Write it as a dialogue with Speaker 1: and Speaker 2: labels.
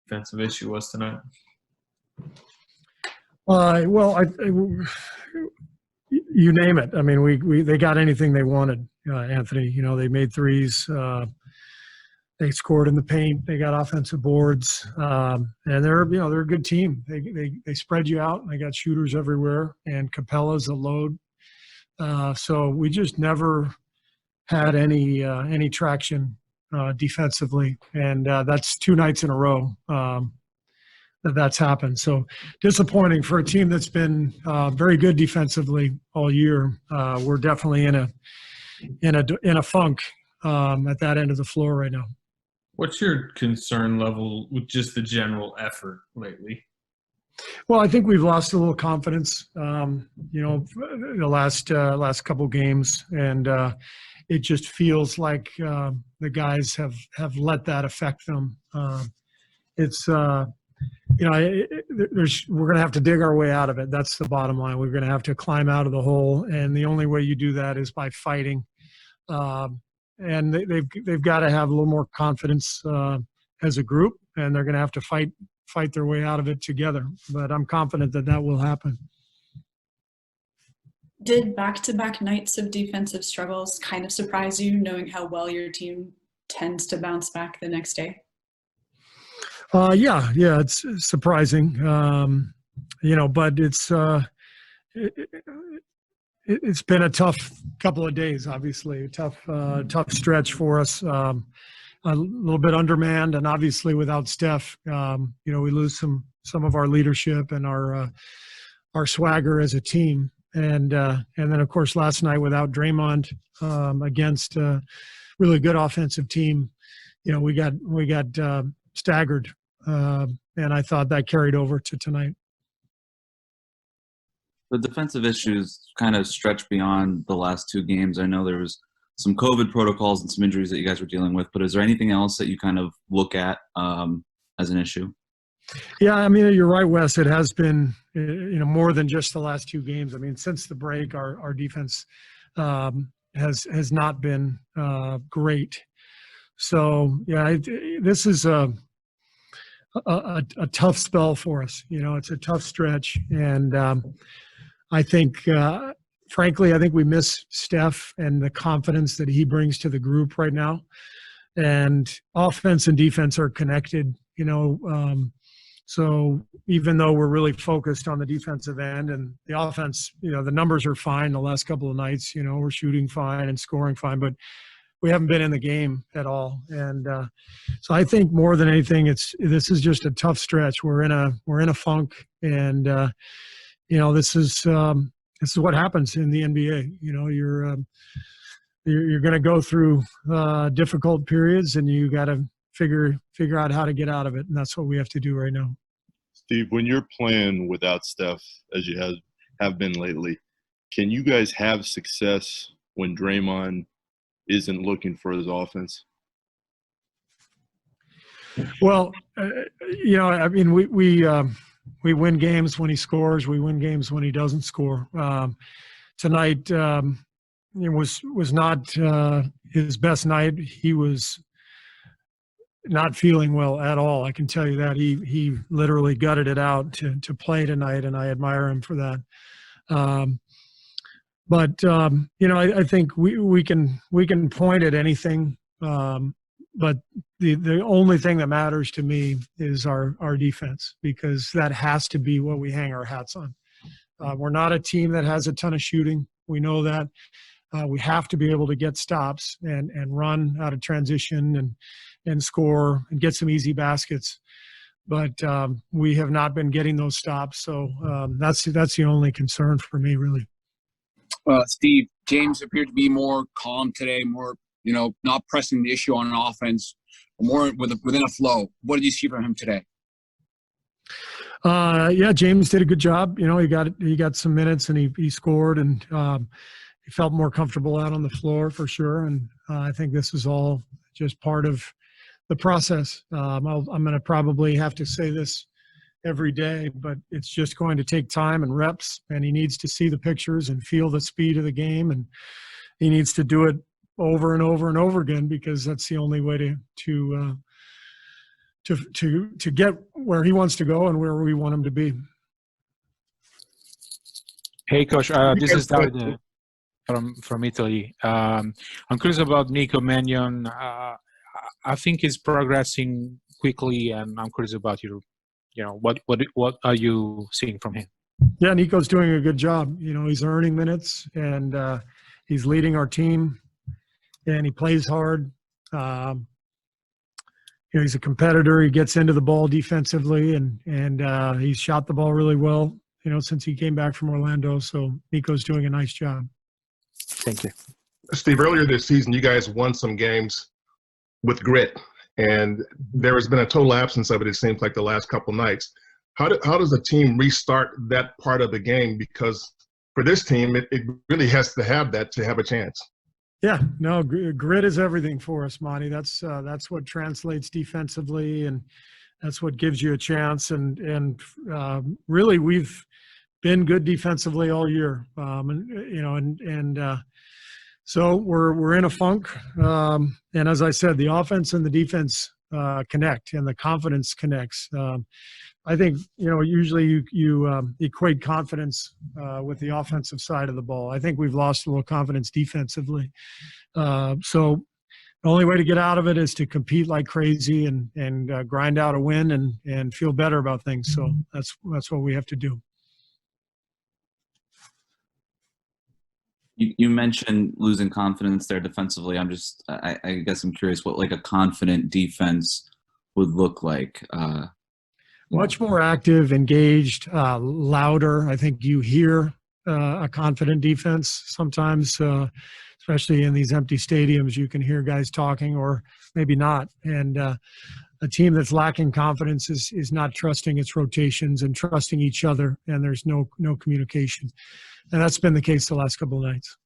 Speaker 1: defensive issue was tonight?
Speaker 2: Well, you name it. I mean, they got anything they wanted, Anthony. You know, they made threes. They scored in the paint. They got offensive boards, and they're a good team. They spread you out. And they got shooters everywhere, and Capella's a load. So we just never had any traction defensively, and that's 2 nights in a row that's happened. So disappointing for a team that's been very good defensively all year. We're definitely in a funk at that end of the floor right now.
Speaker 1: What's your concern level with just the general effort lately?
Speaker 2: Well, I think we've lost a little confidence, the last couple games, and it just feels like the guys have let that affect them. We're going to have to dig our way out of it. That's the bottom line. We're going to have to climb out of the hole, and the only way you do that is by fighting. And they've got to have a little more confidence as a group, and they're going to have to fight their way out of it together. But I'm confident that will happen.
Speaker 3: Did back-to-back nights of defensive struggles kind of surprise you, knowing how well your team tends to bounce back the next day?
Speaker 2: Yeah, it's surprising, but it's been a tough couple of days, obviously, a tough stretch for us. A little bit undermanned, and obviously without Steph, we lose some of our leadership and our swagger as a team. And then, of course, last night without Draymond against a really good offensive team, we got staggered, and I thought that carried over to tonight.
Speaker 4: The defensive issues kind of stretch beyond the last 2 games. I know there was some COVID protocols and some injuries that you guys were dealing with, but is there anything else that you kind of look at as an issue?
Speaker 2: Yeah, I mean, you're right, Wes. It has been, more than just the last 2 games. I mean, since the break, our defense has not been great. So, yeah, this is a tough spell for us. It's a tough stretch, and I think, frankly, we miss Steph and the confidence that he brings to the group right now. And offense and defense are connected, so even though we're really focused on the defensive end and the offense, the numbers are fine the last couple of nights, we're shooting fine and scoring fine, but we haven't been in the game at all. And so I think more than anything, this is just a tough stretch. We're in a funk, and this is what happens in the NBA. You're going to go through difficult periods, and you got to figure out how to get out of it, and that's what we have to do right now.
Speaker 5: Steve, when you're playing without Steph, as you have been lately, can you guys have success when Draymond isn't looking for his offense?
Speaker 2: Well, we win games when he scores. We win games when he doesn't score. Tonight it was not his best night. He was not feeling well at all. I can tell you that. He literally gutted it out to play tonight, and I admire him for that. I think we can point at anything, but the only thing that matters to me is our defense, because that has to be what we hang our hats on. We're not a team that has a ton of shooting. We know that. We have to be able to get stops and run out of transition and score and get some easy baskets. But we have not been getting those stops, so that's the only concern for me, really.
Speaker 6: Steve, James appeared to be more calm today, more, not pressing the issue on an offense, more within a flow. What did you see from him today?
Speaker 2: Yeah, James did a good job. He got some minutes, and he scored, and he felt more comfortable out on the floor for sure. And I think this is all just part of the process. I'm going to probably have to say this every day, but it's just going to take time and reps, and he needs to see the pictures and feel the speed of the game, and he needs to do it over and over and over again, because that's the only way to to get where he wants to go and where we want him to be.
Speaker 7: Hey, Coach. This is Davide from Italy. I'm curious about Nico Mannion. I think he's progressing quickly, and I'm curious about what are you seeing from him?
Speaker 2: Yeah, Nico's doing a good job. He's earning minutes, and he's leading our team, and he plays hard. He's a competitor. He gets into the ball defensively, and he's shot the ball really well, since he came back from Orlando. So Nico's doing a nice job.
Speaker 7: Thank you.
Speaker 8: Steve, earlier this season, you guys won some games with grit, and there has been a total absence of it, it seems like, the last couple nights. How does the team restart that part of the game? Because for this team, it really has to have that to have a chance. Yeah, no, grit is everything for us, Monty. That's what translates defensively, and that's what gives you a chance. And really, we've been good defensively all year, so we're in a funk. And as I said, the offense and the defense connect, and the confidence connects. I think, usually you equate confidence with the offensive side of the ball. I think we've lost a little confidence defensively. So the only way to get out of it is to compete like crazy and grind out a win and feel better about things. So that's what we have to do.
Speaker 4: You mentioned losing confidence there defensively. I guess I'm curious what like a confident defense would look like.
Speaker 2: Much more active, engaged, louder. I think you hear a confident defense sometimes, especially in these empty stadiums. You can hear guys talking or maybe not. And a team that's lacking confidence is not trusting its rotations and trusting each other, and there's no communication. And that's been the case the last couple of nights.